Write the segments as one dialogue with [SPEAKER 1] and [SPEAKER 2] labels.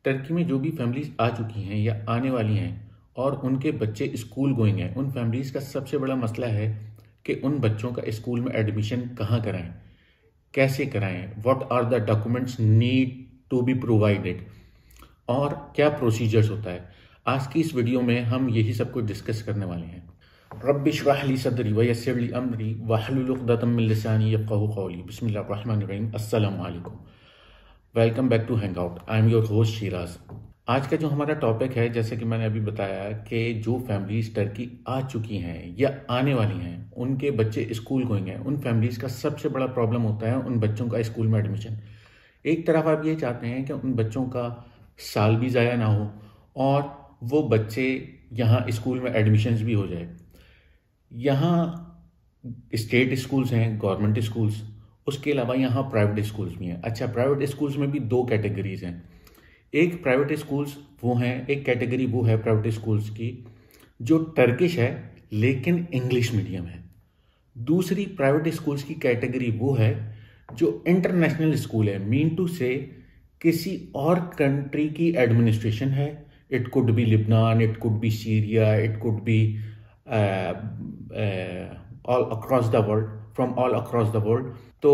[SPEAKER 1] Turkey में जो भी फैमिलीज आ चुकी हैं या आने वाली हैं और उनके बच्चे स्कूल गोइंग हैं, उन फैमिलीज का सबसे बड़ा मसला है कि उन बच्चों का स्कूल में एडमिशन कहाँ कराएं, कैसे कराएं, what are the documents need to be provided और क्या प्रोसीजर्स होता है। आज की इस वीडियो में हम यही सब कुछ डिस्कस करने वाले हैं। रब्बि इश्रह ली सदरी व यस्सिर ली अमरी वहलुल उक़दतम मिन लिसानी यफ़क़हू क़ौली। बिस्मिल्लाहिर रहमानिर रहीम। अस्सलामु अलैकुम। Welcome back to hangout. I am your host Shiraz. आज का जो हमारा टॉपिक है, जैसे कि मैंने अभी बताया कि जो फैमिलीज टर्की आ चुकी हैं या आने वाली हैं, उनके बच्चे स्कूल गोइंग हैं, उन फैमिलीज का सबसे बड़ा प्रॉब्लम होता है उन बच्चों का स्कूल में एडमिशन। एक तरफ आप ये चाहते हैं कि उन बच्चों का साल भी ज़ाया ना हो और वो बच्चे यहाँ स्कूल में एडमिशन्स भी हो जाए। यहाँ स्टेट स्कूल्स हैं, गवर्नमेंट स्कूल्स, उसके अलावा यहाँ प्राइवेट स्कूल्स भी हैं। अच्छा, प्राइवेट स्कूल्स में भी दो कैटेगरीज हैं। एक प्राइवेट स्कूल्स वो हैं, एक कैटेगरी वो है प्राइवेट स्कूल्स की जो टर्किश है लेकिन इंग्लिश मीडियम है। दूसरी प्राइवेट स्कूल्स की कैटेगरी वो है जो इंटरनेशनल स्कूल है, मीन टू से किसी और कंट्री की एडमिनिस्ट्रेशन है। It could be Lebanon, it could be Syria, it could be all across the world, from all across the world. तो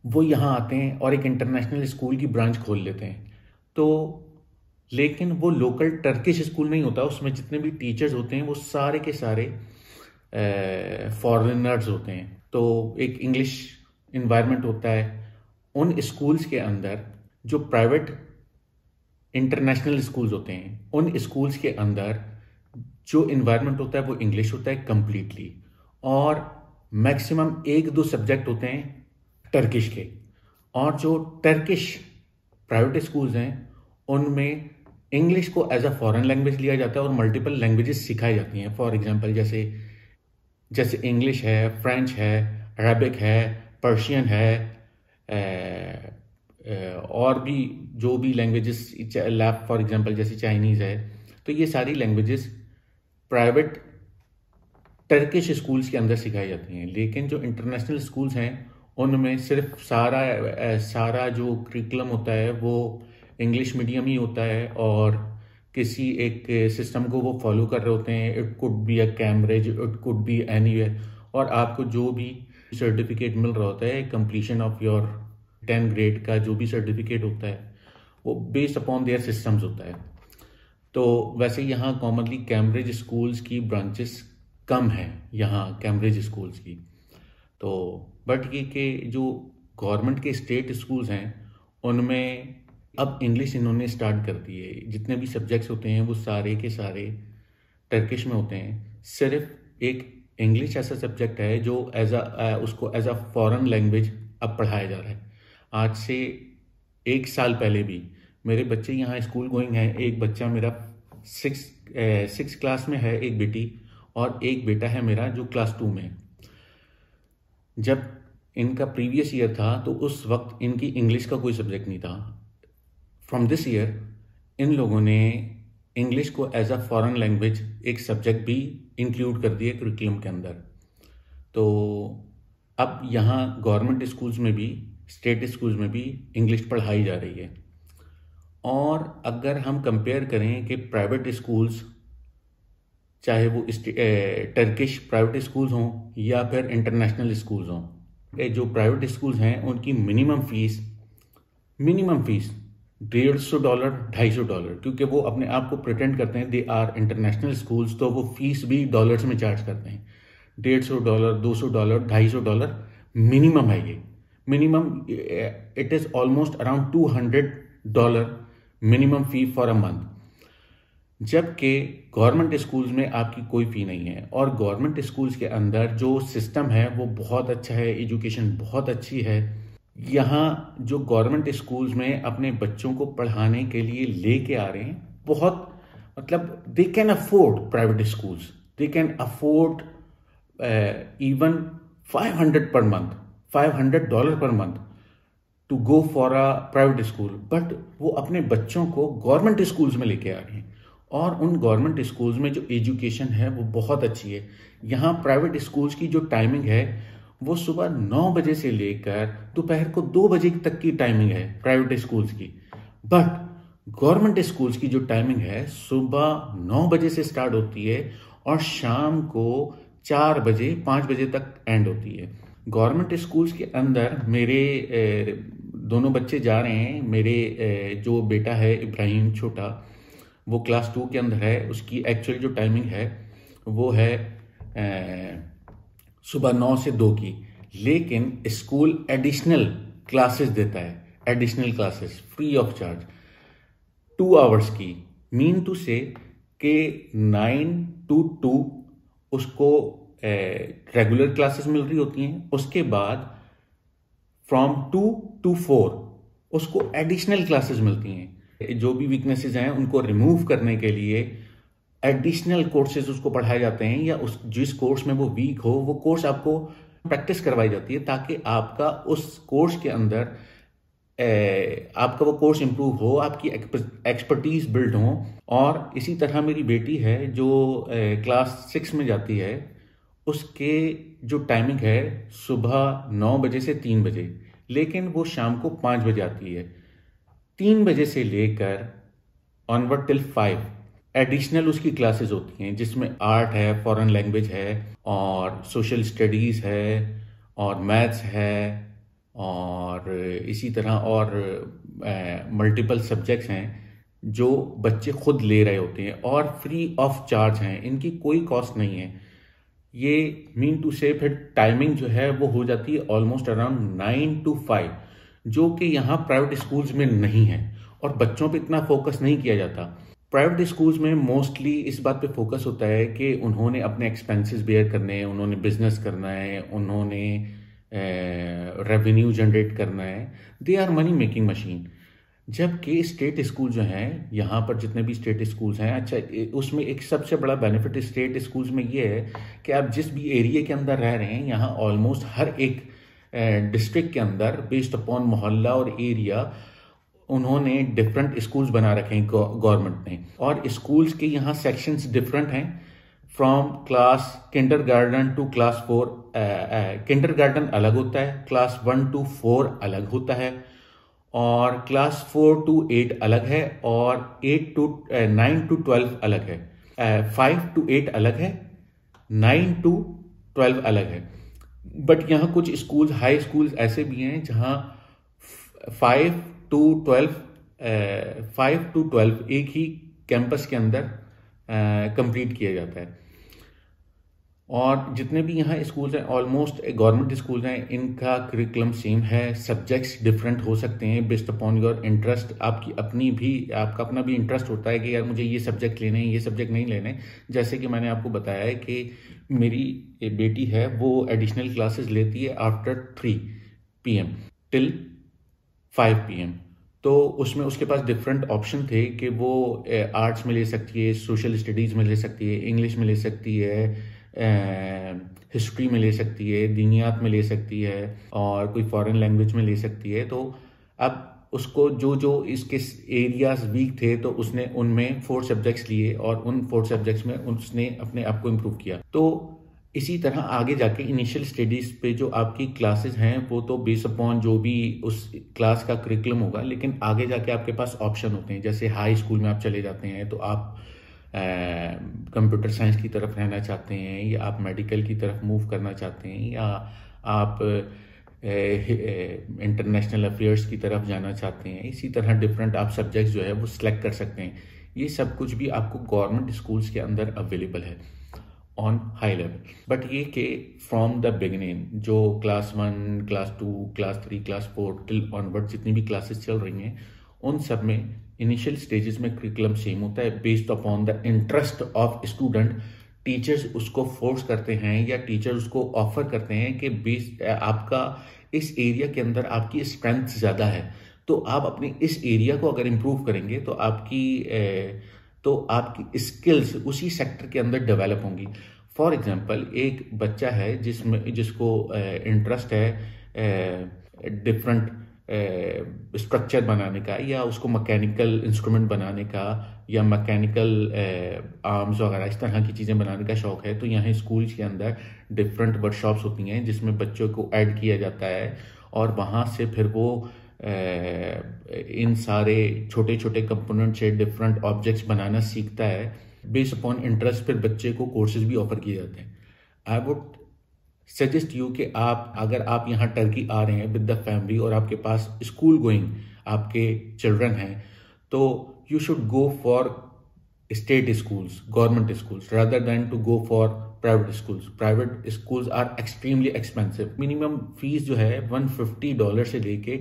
[SPEAKER 1] वो यहाँ आते हैं और एक इंटरनेशनल स्कूल की ब्रांच खोल लेते हैं। तो लेकिन वो लोकल टर्किश स्कूल नहीं होता, उसमें जितने भी टीचर्स होते हैं वो सारे के सारे फॉरेनर्स होते हैं। तो एक इंग्लिश इन्वायरमेंट होता है उन स्कूल्स के अंदर। जो प्राइवेट इंटरनेशनल स्कूल्स होते हैं उन स्कूल्स के अंदर जो इन्वायरमेंट होता है वो इंग्लिश होता है कंप्लीटली, और मैक्सिमम एक दो सब्जेक्ट होते हैं टर्किश के। और जो टर्किश प्राइवेट स्कूल्स हैं उनमें इंग्लिश को एज अ फॉरेन लैंग्वेज लिया जाता है और मल्टीपल लैंग्वेजेस सिखाई जाती हैं। फॉर एग्जांपल जैसे इंग्लिश है, फ्रेंच है, अरबिक है, पर्शियन है, और भी जो भी लैंग्वेजेस, फॉर एग्जांपल जैसे चाइनीज़ है। तो ये सारी लैंग्वेजेस प्राइवेट टर्किश स्कूल्स के अंदर सिखाई जाती हैं। लेकिन जो इंटरनेशनल स्कूल्स हैं उनमें सिर्फ सारा जो करिकुलम होता है वो इंग्लिश मीडियम ही होता है और किसी एक सिस्टम को वो फॉलो कर रहे होते हैं। It could be a Cambridge, it could be anywhere, और आपको जो भी सर्टिफिकेट मिल रहा होता है, completion of your 10th grade का जो भी सर्टिफिकेट होता है वो बेस्ड अपॉन देयर सिस्टम्स होता है। तो वैसे यहाँ कॉमनली कैम्ब्रिज स्कूल्स की ब्रांचेस कम हैं, यहाँ कैम्ब्रिज स्कूल्स की। तो बट ये कि जो गवर्नमेंट के स्टेट स्कूल्स हैं उनमें अब इंग्लिश इन्होंने स्टार्ट कर दी है। जितने भी सब्जेक्ट्स होते हैं वो सारे के सारे टर्किश में होते हैं। सिर्फ एक इंग्लिश ऐसा सब्जेक्ट है जो उसको एज अ फॉरेन लैंग्वेज अब पढ़ाया जा रहा है। आज से 1 साल पहले भी मेरे बच्चे यहाँ स्कूल गोइंग हैं। एक बच्चा मेरा 6 क्लास में है, एक बेटी, और एक बेटा है मेरा जो क्लास 2 में है। जब इनका प्रीवियस ईयर था तो उस वक्त इनकी इंग्लिश का कोई सब्जेक्ट नहीं था। फ्रॉम दिस ईयर इन लोगों ने इंग्लिश को एज अ फॉरेन लैंग्वेज एक सब्जेक्ट भी इंक्लूड कर दिया करिकुलम के अंदर। तो अब यहाँ गवर्नमेंट स्कूल्स में भी, स्टेट स्कूल्स में भी इंग्लिश पढ़ाई जा रही है। और अगर हम कंपेयर करें कि प्राइवेट स्कूल्स, चाहे वो टर्किश प्राइवेट स्कूल्स हों या फिर इंटरनेशनल स्कूल्स हों, जो प्राइवेट स्कूल्स हैं उनकी मिनिमम फीस $150, $250, क्योंकि वो अपने आप को प्रिटेंड करते हैं दे आर इंटरनेशनल स्कूल्स, तो वो फीस भी डॉलर्स में चार्ज करते हैं। $150, $200, $250 मिनिमम है। ये minimum it is almost around $200 minimum fee for a month. जबकि गवर्नमेंट स्कूल्स में आपकी कोई फ़ी नहीं है। और गवर्नमेंट स्कूल्स के अंदर जो सिस्टम है वो बहुत अच्छा है, एजुकेशन बहुत अच्छी है। यहाँ जो गवर्नमेंट स्कूल्स में अपने बच्चों को पढ़ाने के लिए लेके आ रहे हैं, बहुत मतलब they can afford private schools, they can afford even $500 per month to go for a private school. But वो अपने बच्चों को गवर्नमेंट स्कूल्स में लेके आ रहे हैं और उन गवर्नमेंट स्कूल्स में जो एजुकेशन है वो बहुत अच्छी है। यहाँ प्राइवेट स्कूल्स की जो टाइमिंग है वो सुबह 9 बजे से लेकर दोपहर को 2 बजे तक की टाइमिंग है प्राइवेट स्कूल्स की। बट गवर्नमेंट स्कूल्स की जो टाइमिंग है सुबह 9 बजे से स्टार्ट होती है और शाम को 4 बजे 5 बजे तक एंड होती है। गवर्नमेंट स्कूल्स के अंदर मेरे दोनों बच्चे जा रहे हैं। मेरे जो बेटा है इब्राहिम छोटा, वो क्लास 2 के अंदर है। उसकी एक्चुअल जो टाइमिंग है वो है सुबह 9 से 2 की, लेकिन स्कूल एडिशनल क्लासेस देता है, additional classes free of charge 2 hours की। मीन टू से के 9 to 2 उसको रेगुलर क्लासेस मिल रही होती हैं। उसके बाद फ्रॉम 2 to 4 उसको एडिशनल क्लासेस मिलती हैं। जो भी वीकनेसेस हैं उनको रिमूव करने के लिए एडिशनल कोर्सेज उसको पढ़ाए जाते हैं, या उस जिस कोर्स में वो वीक हो वो कोर्स आपको प्रैक्टिस करवाई जाती है, ताकि आपका उस कोर्स के अंदर आपका वो कोर्स इंप्रूव हो, आपकी एक्सपर्टीज बिल्ड हो। और इसी तरह मेरी बेटी है जो क्लास 6 में जाती है, उसके जो टाइमिंग है सुबह 9 बजे से 3 बजे, लेकिन वो शाम को 5 बजे आती है। 3 बजे से लेकर ऑनवर्ड टिल 5 एडिशनल उसकी क्लासेस होती हैं, जिसमें आर्ट है, फॉरेन लैंग्वेज है, और सोशल स्टडीज़ है, और मैथ्स है, और इसी तरह और मल्टीपल सब्जेक्ट्स हैं जो बच्चे खुद ले रहे होते हैं और फ्री ऑफ चार्ज हैं, इनकी कोई कॉस्ट नहीं है। ये मीन टू से फिर टाइमिंग जो है वो हो जाती है ऑलमोस्ट अराउंड 9 to 5, जो कि यहाँ प्राइवेट स्कूल्स में नहीं है, और बच्चों पे इतना फोकस नहीं किया जाता। प्राइवेट स्कूल्स में मोस्टली इस बात पे फोकस होता है कि उन्होंने अपने एक्सपेंसेस बेयर करने हैं, उन्होंने बिजनेस करना है, उन्होंने रेवेन्यू जनरेट करना है। They are money making machine. जबकि स्टेट स्कूल जो हैं, यहाँ पर जितने भी स्टेट स्कूल्स हैं, अच्छा उसमें एक सबसे बड़ा बेनिफिट स्टेट स्कूल्स में ये है कि आप जिस भी एरिया के अंदर रह रहे हैं, यहाँ ऑलमोस्ट हर एक डिस्ट्रिक्ट के अंदर बेस्ड अपॉन मोहल्ला और एरिया उन्होंने डिफरेंट स्कूल्स बना रखे हैं गवर्नमेंट ने। और स्कूल्स के यहाँ सेक्शंस डिफरेंट हैं, from class kindergarten to class 4। Kindergarten अलग होता है, क्लास 1 to 4 अलग होता है, और क्लास 4 to 8 अलग है, और 9 to 12 अलग है, 5 to 8 अलग है, 9 to 12 अलग है। बट यहाँ कुछ स्कूल, हाई स्कूल्स ऐसे भी हैं जहाँ 5 to 12 एक ही कैंपस के अंदर कंप्लीट किया जाता है। और जितने भी यहाँ स्कूल्स हैं, ऑलमोस्ट गवर्नमेंट स्कूल्स हैं, इनका करिकुलम सेम है। सब्जेक्ट्स डिफरेंट हो सकते हैं बेस्ड अपॉन योर इंटरेस्ट। आपका अपना भी इंटरेस्ट होता है कि यार मुझे ये सब्जेक्ट लेने हैं, ये सब्जेक्ट नहीं लेने। जैसे कि मैंने आपको बताया है कि मेरी बेटी है, वो एडिशनल क्लासेस लेती है आफ्टर 3 PM टिल 5 PM। तो उसमें उसके पास डिफरेंट ऑप्शन थे कि वो आर्ट्स में ले सकती है, सोशल स्टडीज़ में ले सकती है, इंग्लिश में ले सकती है, हिस्ट्री में ले सकती है, दीनियात में ले सकती है, और कोई फॉरेन लैंग्वेज में ले सकती है। तो अब उसको जो जो इसके एरियाज वीक थे, तो उसने उनमें 4 सब्जेक्ट्स लिए, और उन 4 सब्जेक्ट्स में उसने अपने आप को इम्प्रूव किया। तो इसी तरह आगे जाके इनिशियल स्टडीज़ पे जो आपकी क्लासेस हैं वो तो बेस अपॉन जो भी उस क्लास का करिकुलम होगा, लेकिन आगे जाके आपके पास ऑप्शन होते हैं। जैसे हाई स्कूल में आप चले जाते हैं तो आप कंप्यूटर साइंस की तरफ रहना चाहते हैं, या आप मेडिकल की तरफ मूव करना चाहते हैं, या आप इंटरनेशनल अफेयर्स की तरफ जाना चाहते हैं। इसी तरह डिफरेंट आप सब्जेक्ट्स जो है वो सिलेक्ट कर सकते हैं। ये सब कुछ भी आपको गवर्नमेंट स्कूल्स के अंदर अवेलेबल है ऑन हाई लेवल। बट ये कि फ्रॉम द बिगिनिंग जो class 1, class 2, class 3, class 4 till onward जितनी भी क्लासेस चल रही हैं, उन सब में इनिशियल स्टेजेस में करिकुलम सेम होता है based upon the interest of student. Teachers उसको फोर्स करते हैं, या टीचर्स उसको ऑफर करते हैं कि आपका इस एरिया के अंदर आपकी स्ट्रेंथ ज़्यादा है, तो आप अपने इस एरिया को अगर इम्प्रूव करेंगे तो आपकी स्किल्स उसी सेक्टर के अंदर डेवलप होंगी। फॉर एग्जांपल, एक बच्चा है जिसको इंटरेस्ट है डिफरेंट स्ट्रक्चर बनाने का, या उसको मैकेनिकल इंस्ट्रूमेंट बनाने का, या मैकेनिकल आर्म्स वगैरह इस तरह की चीज़ें बनाने का शौक है, तो यहाँ स्कूल्स के अंदर डिफरेंट वर्कशॉप्स होती हैं जिसमें बच्चों को ऐड किया जाता है, और वहाँ से फिर वो इन सारे छोटे छोटे कंपोनेंट से डिफरेंट ऑब्जेक्ट्स बनाना सीखता है। बेस्ड अपॉन इंटरेस्ट फिर बच्चे को कोर्सेज भी ऑफर किए जाते हैं। आई वुड सजेस्ट यू कि अगर आप यहाँ टर्की आ रहे हैं विद द फैमिली और आपके पास स्कूल गोइंग आपके चिल्ड्रन हैं, तो you should go for state schools, government schools, rather than to go for private schools. Private schools are extremely expensive. Minimum fees जो है $150 से लेके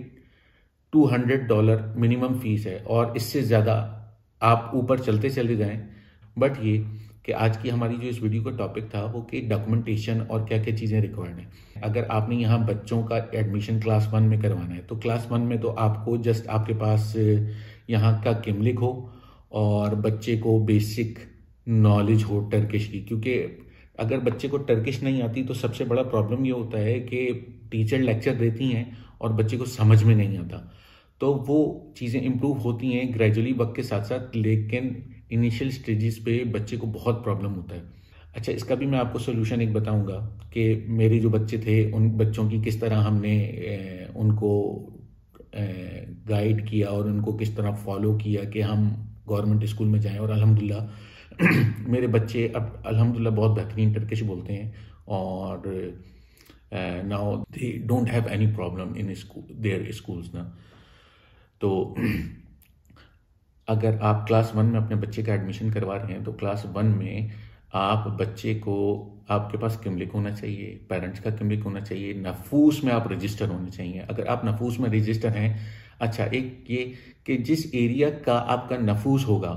[SPEAKER 1] $200 मिनिमम फीस है, और इससे ज़्यादा आप ऊपर चलते चले जाएं। बट ये कि आज की हमारी जो इस वीडियो का टॉपिक था वो कि डॉक्यूमेंटेशन और क्या क्या चीज़ें रिक्वायर्ड हैं। अगर आपने यहाँ बच्चों का एडमिशन क्लास 1 में करवाना है, तो क्लास 1 में तो आपको जस्ट आपके पास यहाँ का किमलिक हो और बच्चे को बेसिक नॉलेज हो टर्किश की। क्योंकि अगर बच्चे को टर्किश नहीं आती तो सबसे बड़ा प्रॉब्लम ये होता है कि टीचर लेक्चर देती हैं और बच्चे को समझ में नहीं आता। तो वो चीज़ें इम्प्रूव होती हैं ग्रेजुअली वक्त के साथ साथ, लेकिन इनिशियल स्टेजेस पे बच्चे को बहुत प्रॉब्लम होता है। अच्छा, इसका भी मैं आपको सोल्यूशन एक बताऊंगा कि मेरे जो बच्चे थे उन बच्चों की किस तरह हमने उनको गाइड किया और उनको किस तरह फॉलो किया कि हम गवर्नमेंट स्कूल में जाएं। और अल्हम्दुलिल्लाह मेरे बच्चे अब अल्हम्दुलिल्लाह बहुत बेहतरीन टर्किश बोलते हैं, और now they don't have any problem in their schools ना। तो अगर आप क्लास 1 में अपने बच्चे का एडमिशन करवा रहे हैं, तो क्लास 1 में आप बच्चे को, आपके पास किमलिक होना चाहिए, पेरेंट्स का किमलिक होना चाहिए, नफूस में आप रजिस्टर होने चाहिए। अगर आप नफूस में रजिस्टर हैं, अच्छा एक ये कि जिस एरिया का आपका नफूस होगा,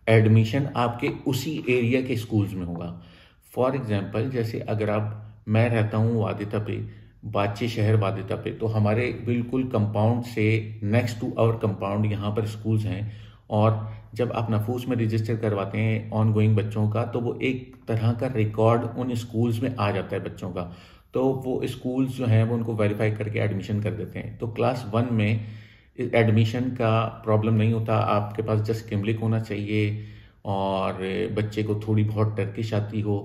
[SPEAKER 1] एडमिशन आपके उसी एरिया के स्कूल्स में होगा। फॉर एग्जांपल, जैसे अगर मैं रहता हूँ वादिता पे, बाचे शहर वादिता पे, तो हमारे बिल्कुल कंपाउंड से नेक्स्ट टू आवर कंपाउंड यहाँ पर स्कूल्स हैं। और जब आप नफूस में रजिस्टर करवाते हैं ऑन गोइंग बच्चों का, तो वो एक तरह का रिकॉर्ड उन स्कूल्स में आ जाता है बच्चों का। तो वो स्कूल्स जो हैं वो उनको वेरीफाई करके एडमिशन कर देते हैं। तो क्लास 1 में एडमिशन का प्रॉब्लम नहीं होता। आपके पास जस्ट किमलिक होना चाहिए और बच्चे को थोड़ी बहुत टर्किश आती हो।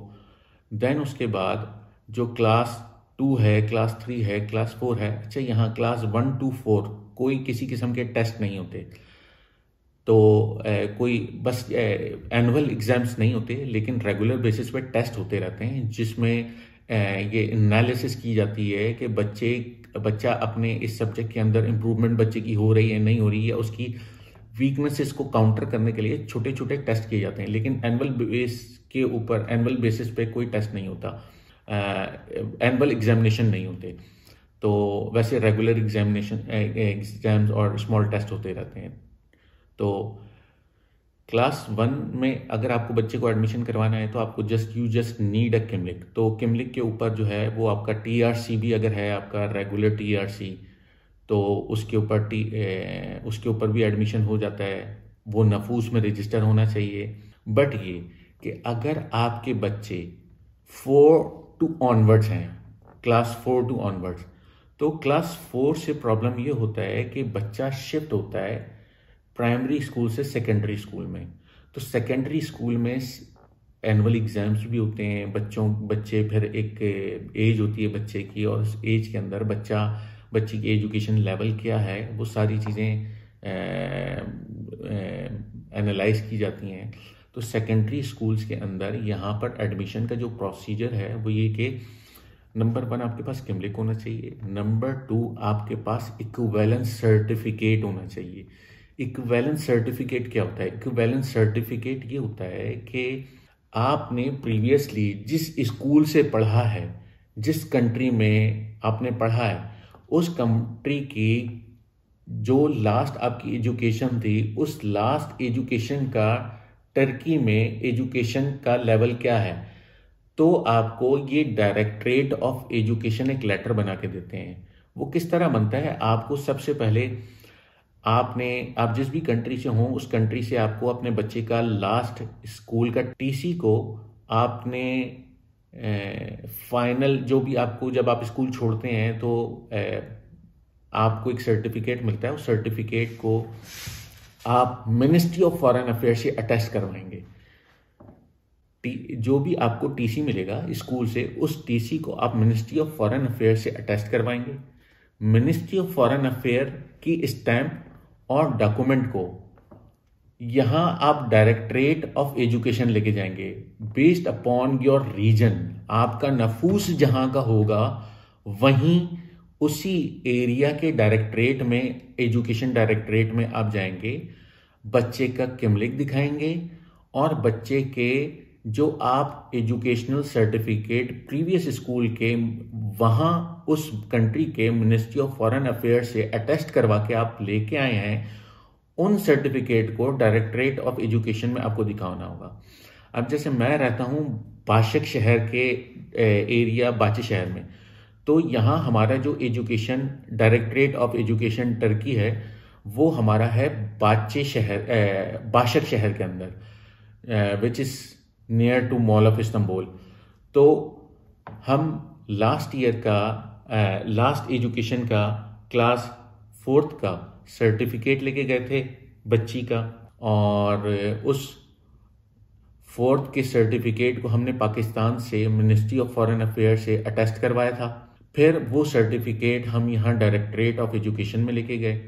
[SPEAKER 1] देन उसके बाद जो क्लास 2 है, क्लास 3 है, क्लास 4 है, अच्छा यहाँ क्लास 1 to 4 कोई किसी किस्म के टेस्ट नहीं होते। तो कोई बस एनुअल एग्जाम्स नहीं होते, लेकिन रेगुलर बेसिस पे टेस्ट होते रहते हैं, जिसमें ये एनालिसिस की जाती है कि बच्चा अपने इस सब्जेक्ट के अंदर इम्प्रूवमेंट बच्चे की हो रही है नहीं हो रही है। उसकी वीकनेसेस को काउंटर करने के लिए छोटे छोटे टेस्ट किए जाते हैं, लेकिन एनुअल बेसिस पे कोई टेस्ट नहीं होता, एनुअल एग्जामिनेशन नहीं होते। तो वैसे रेगुलर एग्जाम्स और स्मॉल टेस्ट होते रहते हैं। तो क्लास 1 में अगर आपको बच्चे को एडमिशन करवाना है, तो आपको यू जस्ट नीड अ किमलिक। तो किमलिक के ऊपर जो है वो आपका TRC भी अगर है, आपका रेगुलर TRC, तो उसके ऊपर भी एडमिशन हो जाता है। वो नफूस में रजिस्टर होना चाहिए। बट ये कि अगर आपके बच्चे 4 to ऑनवर्ड्स हैं, क्लास 4 to ऑनवर्ड्स, तो क्लास 4 से प्रॉब्लम ये होता है कि बच्चा शिफ्ट होता है प्राइमरी स्कूल से सेकेंडरी स्कूल में। तो सेकेंडरी स्कूल में एनुअल एग्जाम्स भी होते हैं। बच्चे फिर एक एज होती है बच्चे की, और उस एज के अंदर बच्चे की एजुकेशन लेवल क्या है, वो सारी चीज़ें एनालाइज की जाती हैं। तो सेकेंडरी स्कूल्स के अंदर यहाँ पर एडमिशन का जो प्रोसीजर है वो ये कि नंबर 1 आपके पास किमलिक होना चाहिए, नंबर 2 आपके पास इक्विवेलेंस सर्टिफिकेट होना चाहिए। इक्विवेलेंस सर्टिफिकेट क्या होता है? इक्विवेलेंस सर्टिफिकेट ये होता है कि आपने प्रीवियसली जिस स्कूल से पढ़ा है, जिस कंट्री में आपने पढ़ा है, उस कंट्री की जो लास्ट आपकी एजुकेशन थी, उस लास्ट एजुकेशन का टर्की में एजुकेशन का लेवल क्या है। तो आपको ये डायरेक्टरेट ऑफ एजुकेशन एक लेटर बना के देते हैं। वो किस तरह बनता है? आपको सबसे पहले आप जिस भी कंट्री से हो, उस कंट्री से आपको अपने बच्चे का लास्ट स्कूल का TC को आपने फाइनल जो भी आपको, जब आप स्कूल छोड़ते हैं तो आपको एक सर्टिफिकेट मिलता है। उस सर्टिफिकेट को आप मिनिस्ट्री ऑफ फॉरेन अफेयर्स से अटेस्ट करवाएंगे। जो भी आपको TC मिलेगा स्कूल से, उस TC को आप मिनिस्ट्री ऑफ फॉरेन अफेयर्स से अटेस्ट करवाएंगे। मिनिस्ट्री ऑफ फॉरेन अफेयर की स्टैंप और डॉक्यूमेंट को यहां आप डायरेक्टरेट ऑफ एजुकेशन लेके जाएंगे बेस्ड अपॉन योर रीजन। आपका नफूस जहां का होगा वहीं उसी एरिया के डायरेक्टरेट में, एजुकेशन डायरेक्टरेट में आप जाएंगे, बच्चे का किमलिक दिखाएंगे और बच्चे के जो आप एजुकेशनल सर्टिफिकेट प्रीवियस स्कूल के वहां उस कंट्री के मिनिस्ट्री ऑफ फॉरेन अफेयर से अटेस्ट करवा के आप लेके आए हैं, उन सर्टिफिकेट को डायरेक्टरेट ऑफ एजुकेशन में आपको दिखाना होगा। अब जैसे मैं रहता हूं बाशक शहर के एरिया, बाचे शहर में, तो यहाँ हमारा जो education directorate of education Turkey है वो हमारा है बाचे शहर, बाशक शहर के अंदर, which is near to mall of Istanbul. तो हम लास्ट ईयर का लास्ट एजुकेशन का क्लास 4th का सर्टिफिकेट लेके गए थे बच्ची का, और उस 4th के सर्टिफिकेट को हमने पाकिस्तान से मिनिस्ट्री ऑफ फॉरेन अफेयर से अटेस्ट करवाया था। फिर वो सर्टिफिकेट हम यहाँ डायरेक्टरेट ऑफ एजुकेशन में लेके गए।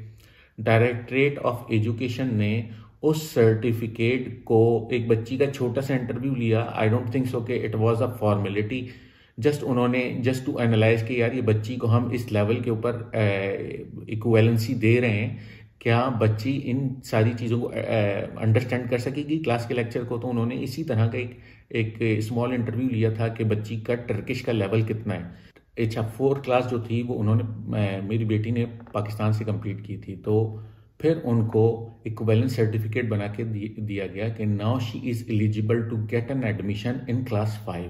[SPEAKER 1] डायरेक्टरेट ऑफ एजुकेशन ने उस सर्टिफिकेट को, एक बच्ची का छोटा सा इंटरव्यू लिया, आई डोंट थिंक सो कि it was a formality, just उन्होंने जस्ट टू एनालाइज कि यार ये बच्ची को हम इस लेवल के ऊपर इक्विवेलेंसी दे रहे हैं, क्या बच्ची इन सारी चीज़ों को अंडरस्टैंड कर सकेगी क्लास के लेक्चर को। तो उन्होंने इसी तरह का एक स्मॉल इंटरव्यू लिया था कि बच्ची का टर्किश का लेवल कितना है। अच्छा, 4th क्लास जो थी वो उन्होंने, मेरी बेटी ने पाकिस्तान से कंप्लीट की थी, तो फिर उनको इक्विवेलेंट सर्टिफिकेट बना के दिया गया कि now she is eligible to get an admission in class 5।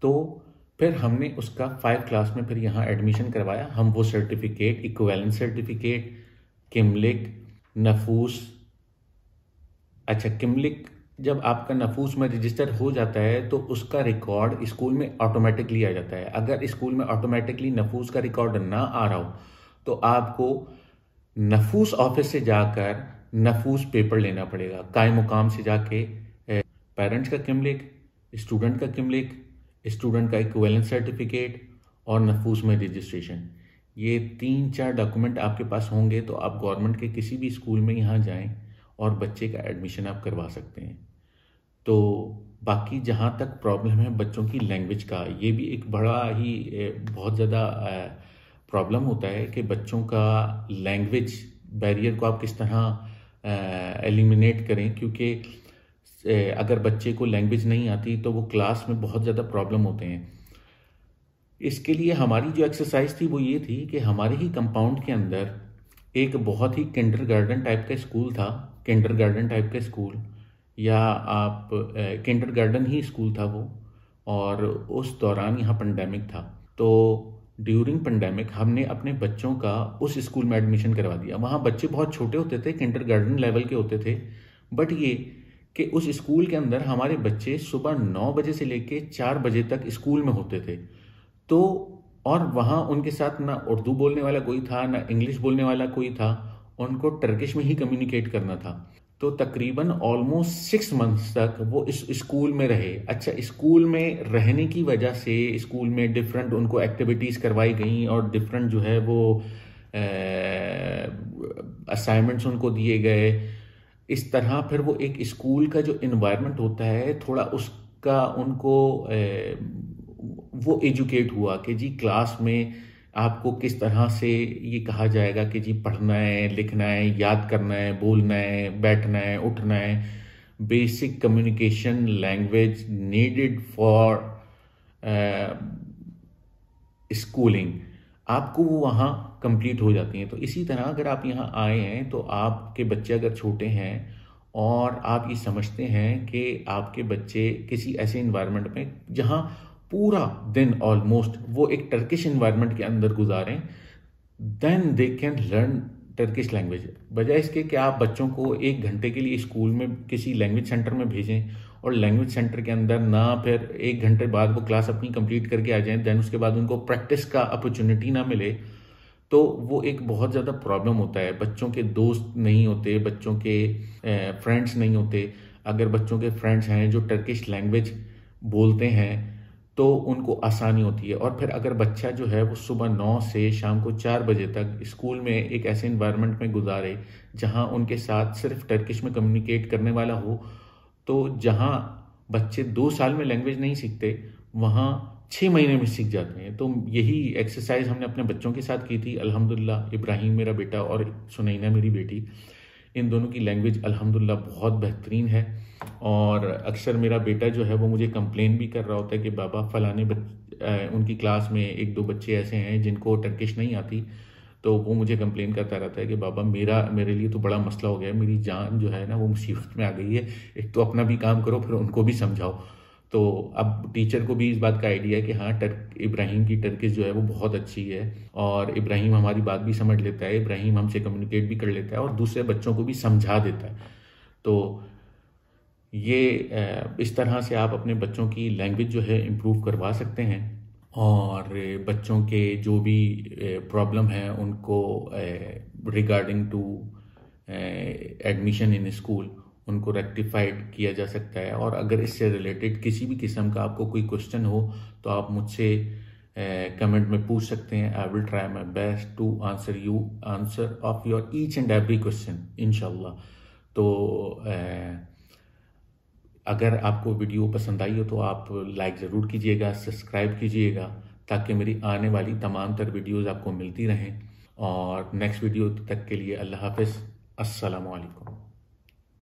[SPEAKER 1] तो फिर हमने उसका 5 क्लास में फिर यहाँ एडमिशन करवाया। हम वो सर्टिफिकेट, इक्विवेलेंट सर्टिफिकेट, किमलिक, नफूस, अच्छा किमलिक जब आपका नफूस में रजिस्टर हो जाता है तो उसका रिकॉर्ड स्कूल में ऑटोमेटिकली आ जाता है। अगर स्कूल में ऑटोमेटिकली नफूस का रिकॉर्ड ना आ रहा हो तो आपको नफूस ऑफिस से जाकर नफूस पेपर लेना पड़ेगा। कायम मुकाम से जाके पेरेंट्स का किमलिक, स्टूडेंट का किमलिक, स्टूडेंट का इक्विवेलेंट सर्टिफिकेट और नफूस में रजिस्ट्रेशन, ये 3-4 डॉक्यूमेंट आपके पास होंगे तो आप गवर्नमेंट के किसी भी स्कूल में यहाँ जाएं और बच्चे का एडमिशन आप करवा सकते हैं। तो बाकी जहाँ तक प्रॉब्लम है बच्चों की लैंग्वेज का, ये भी एक बड़ा ही बहुत ज़्यादा प्रॉब्लम होता है कि बच्चों का लैंग्वेज बैरियर को आप किस तरह एलिमिनेट करें, क्योंकि अगर बच्चे को लैंग्वेज नहीं आती तो वो क्लास में बहुत ज़्यादा प्रॉब्लम होते हैं। इसके लिए हमारी जो एक्सरसाइज थी वो ये थी कि हमारे ही कंपाउंड के अंदर एक बहुत ही किंडरगार्टन टाइप का स्कूल था, किंडरगार्टन टाइप का स्कूल, या आप किंडरगार्टन ही स्कूल था वो, और उस दौरान यहाँ पेंडेमिक था। तो ड्यूरिंग पेंडेमिक हमने अपने बच्चों का उस स्कूल में एडमिशन करवा दिया। वहाँ बच्चे बहुत छोटे होते थे, किंडरगार्टन लेवल के होते थे, बट ये कि उस स्कूल के अंदर हमारे बच्चे सुबह 9 बजे से लेके 4 बजे तक स्कूल में होते थे। तो और वहाँ उनके साथ ना उर्दू बोलने वाला कोई था, ना इंग्लिश बोलने वाला कोई था, उनको टर्किश में ही कम्युनिकेट करना था। तो तकरीबन ऑलमोस्ट 6 मंथ्स तक वो इस स्कूल में रहे। अच्छा, स्कूल में रहने की वजह से स्कूल में डिफरेंट उनको एक्टिविटीज़ करवाई गई और डिफरेंट जो है वो असाइनमेंट्स उनको दिए गए। इस तरह फिर वो एक स्कूल का जो इन्वायरमेंट होता है थोड़ा उसका उनको वो एजुकेट हुआ कि जी क्लास में आपको किस तरह से ये कहा जाएगा कि जी पढ़ना है, लिखना है, याद करना है, बोलना है, बैठना है, उठना है। Basic communication language needed for schooling आपको वो वहाँ कंप्लीट हो जाती हैं। तो इसी तरह अगर आप यहाँ आए हैं तो आपके बच्चे अगर छोटे हैं और आप ये समझते हैं कि आपके बच्चे किसी ऐसे इन्वायरमेंट में जहाँ पूरा दिन ऑलमोस्ट वो एक टर्किश इन्वायरमेंट के अंदर गुजारें, then they can learn Turkish language. बजाय इसके कि आप बच्चों को 1 घंटे के लिए स्कूल में किसी लैंग्वेज सेंटर में भेजें और लैंग्वेज सेंटर के अंदर ना फिर 1 घंटे बाद वो क्लास अपनी कंप्लीट करके आ जाएं, देन उसके बाद उनको प्रैक्टिस का अपॉर्चुनिटी ना मिले, तो वो एक बहुत ज़्यादा प्रॉब्लम होता है। बच्चों के दोस्त नहीं होते, बच्चों के फ्रेंड्स नहीं होते। अगर बच्चों के फ्रेंड्स हैं जो टर्किश लैंग्वेज बोलते हैं तो उनको आसानी होती है। और फिर अगर बच्चा जो है वो सुबह 9 से शाम को 4 बजे तक स्कूल में एक ऐसे इन्वायरमेंट में गुजारे जहां उनके साथ सिर्फ टर्किश में कम्युनिकेट करने वाला हो, तो जहां बच्चे 2 साल में लैंग्वेज नहीं सीखते वहां 6 महीने में सीख जाते हैं। तो यही एक्सरसाइज हमने अपने बच्चों के साथ की थी। अल्हम्दुलिल्लाह इब्राहिम मेरा बेटा और सुनैना मेरी बेटी, इन दोनों की लैंग्वेज अल्हम्दुलिल्लाह बहुत बेहतरीन है। और अक्सर मेरा बेटा जो है वो मुझे कंप्लेन भी कर रहा होता है कि बाबा फलाने उनकी क्लास में 1-2 बच्चे ऐसे हैं जिनको टर्किश नहीं आती, तो वो मुझे कंप्लेन करता रहता है कि बाबा मेरे लिए तो बड़ा मसला हो गया है, मेरी जान जो है ना वो मुसीबत में आ गई है, एक तो अपना भी काम करो फिर उनको भी समझाओ। तो अब टीचर को भी इस बात का आइडिया है कि हाँ इब्राहिम की टर्किश जो है वो बहुत अच्छी है और इब्राहिम हमारी बात भी समझ लेता है, इब्राहिम हमसे कम्युनिकेट भी कर लेता है और दूसरे बच्चों को भी समझा देता है। तो ये इस तरह से आप अपने बच्चों की लैंग्वेज जो है इम्प्रूव करवा सकते हैं और बच्चों के जो भी प्रॉब्लम है उनको regarding to admission in school उनको रेक्टिफाइड किया जा सकता है। और अगर इससे रिलेटेड किसी भी किस्म का आपको कोई क्वेश्चन हो तो आप मुझसे कमेंट में पूछ सकते हैं। I will try my best to answer of your each and every question इंशाल्लाह। तो अगर आपको वीडियो पसंद आई हो तो आप लाइक ज़रूर कीजिएगा, सब्सक्राइब कीजिएगा ताकि मेरी आने वाली तमाम तर वीडियोज़ आपको मिलती रहें। और नेक्स्ट वीडियो तक के लिए अल्लाह हाफ़िज़, अस्सलामु अलैकुम।